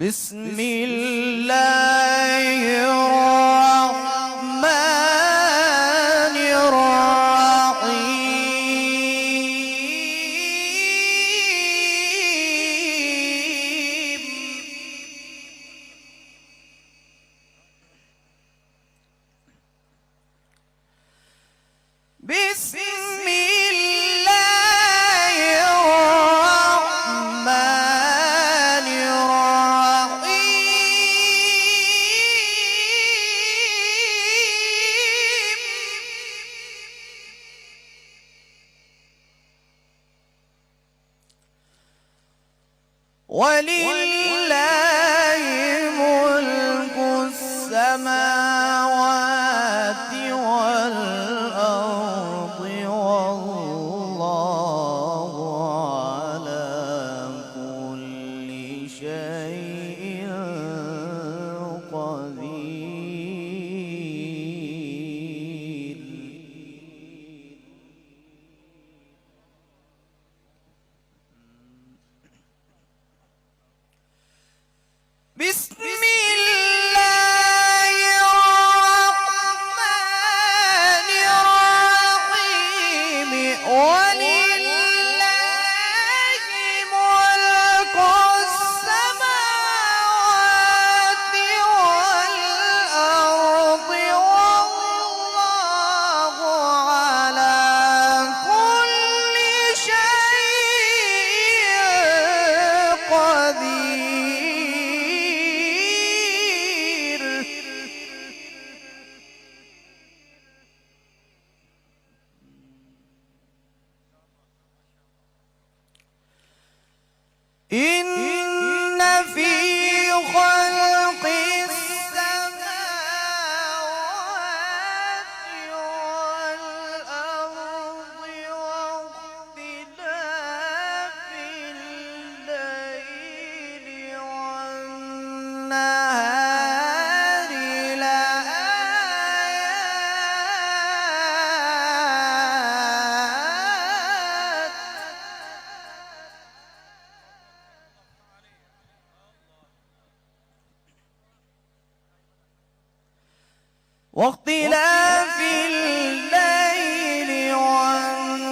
بسم الله الرحمن الرحيم. بسم ولله ملك السماوات والأرض والله على كل شيء قدير. بسم الله الرحمن الرحيم. ولله ملك السماوات والأرض والله على كل شيء قدير. إن في خلق السماوات والأرض واختلاف الليل والنهار لآيات واختلاف الليل والنهار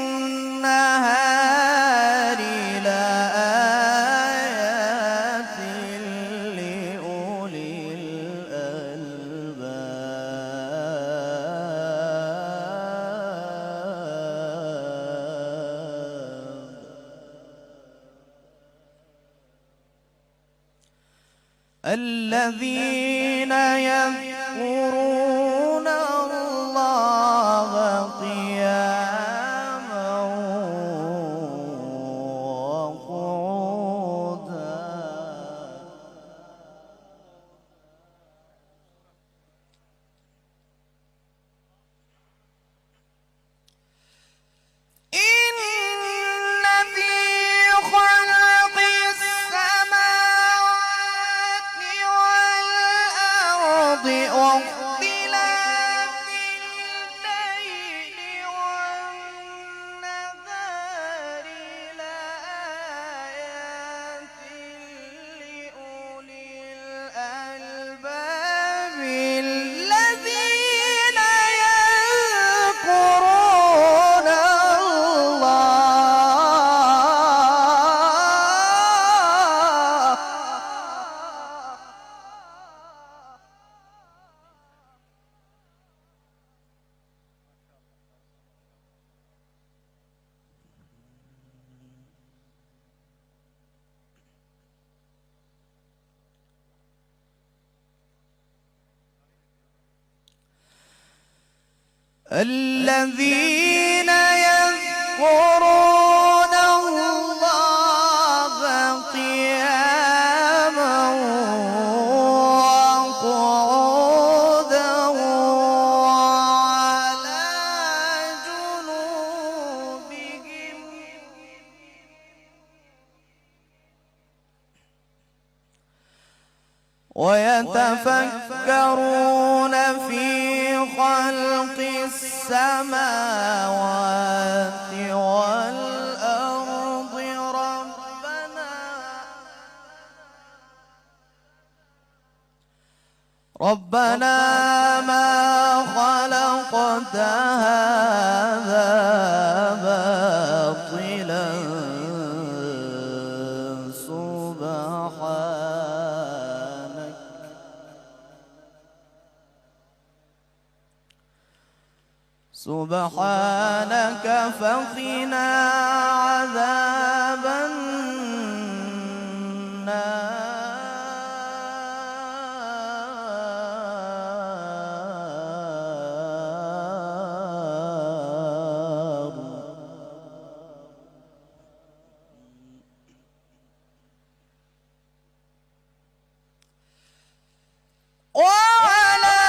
لآيات لأولي الألباب. الذين يذكرون الله قياما وقعودا إن في خلق السماوات والأرض واختلاف الليل والنهار لآيات لأولي الألباب. الذين يذكرون الذين يذكرون الله قياما وقعودا وعلى جنوبهم ويتفكرون في خلق السماوات والأرض. ربنا ربنا ما خلقت هذا باطلا سبحانك فقنا عذاب النار. وعلى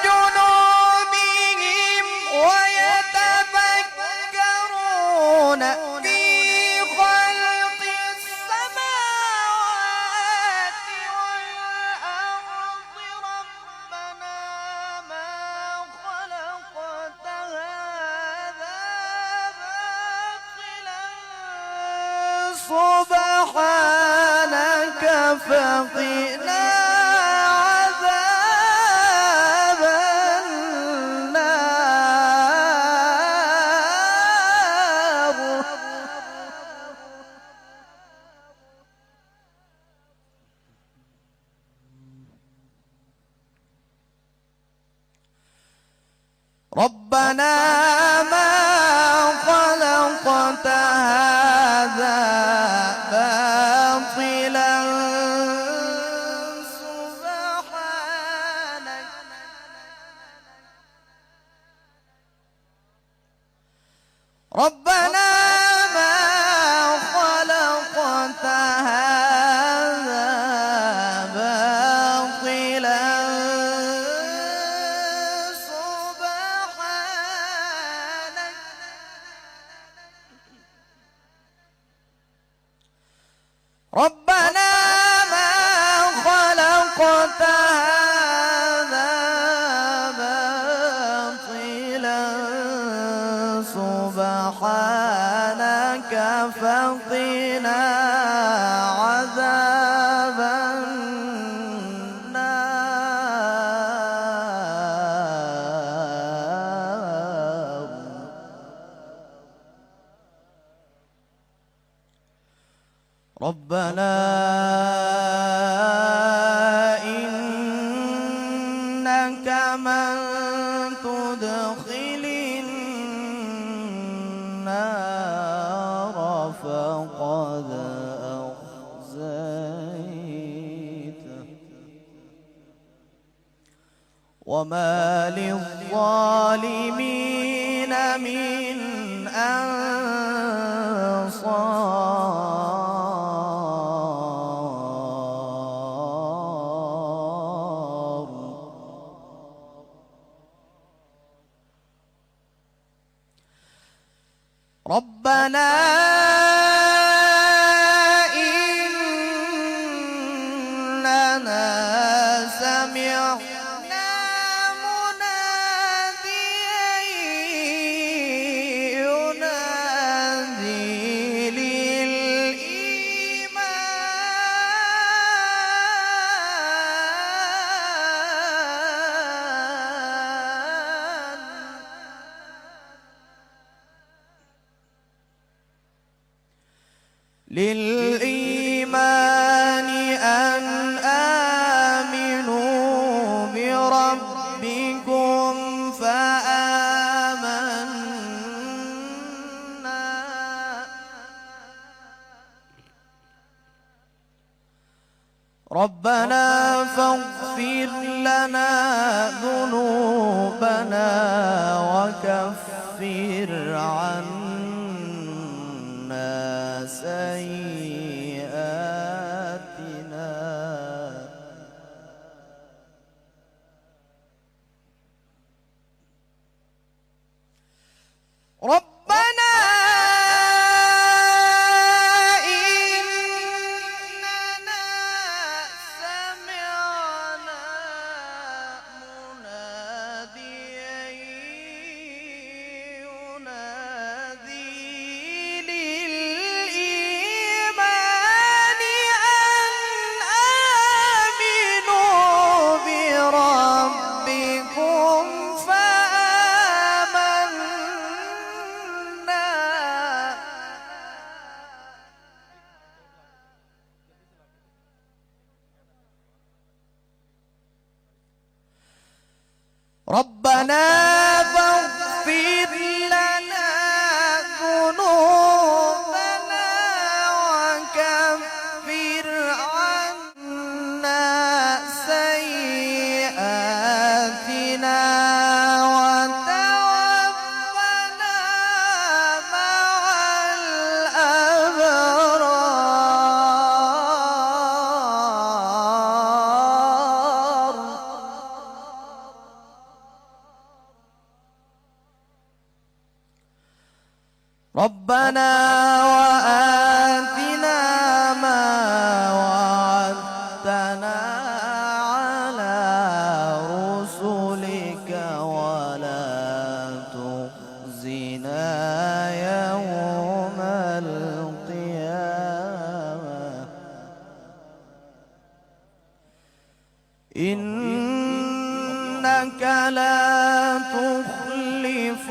جنوبهم ويتفكرون في خلق السماوات والأرض ربنا ما خلقت هذا باطلا سبحانك فقنا عذاب النار. ربنا ما خلقت هذا باطلا سبحانك ربنا ما خلقت هذا باطلا سبحانك ربنا ما خلقت هذا باطلا سبحانك فقنا عذاب النار. ربنا إنك من تدخل النار فقد أخزيته وما للظالمين من أنصار. ربنا إننا سمعنا مناديا ينادي للإيمان أن آمنوا بربكم فآمنا. ربنا فاغفر لنا ذنوبنا وكفر عنا سيئاتنا. ربنا إننا سمعنا مناديا ينادي للإيمان ربنا فاغفر لنا ذنوبنا وكفر عنا سيئاتنا وتوفنا مع الأبرار. ربنا وآتنا ما وعدتنا على رسلك ولا تخزنا يوم القيامة إنك لا تخلف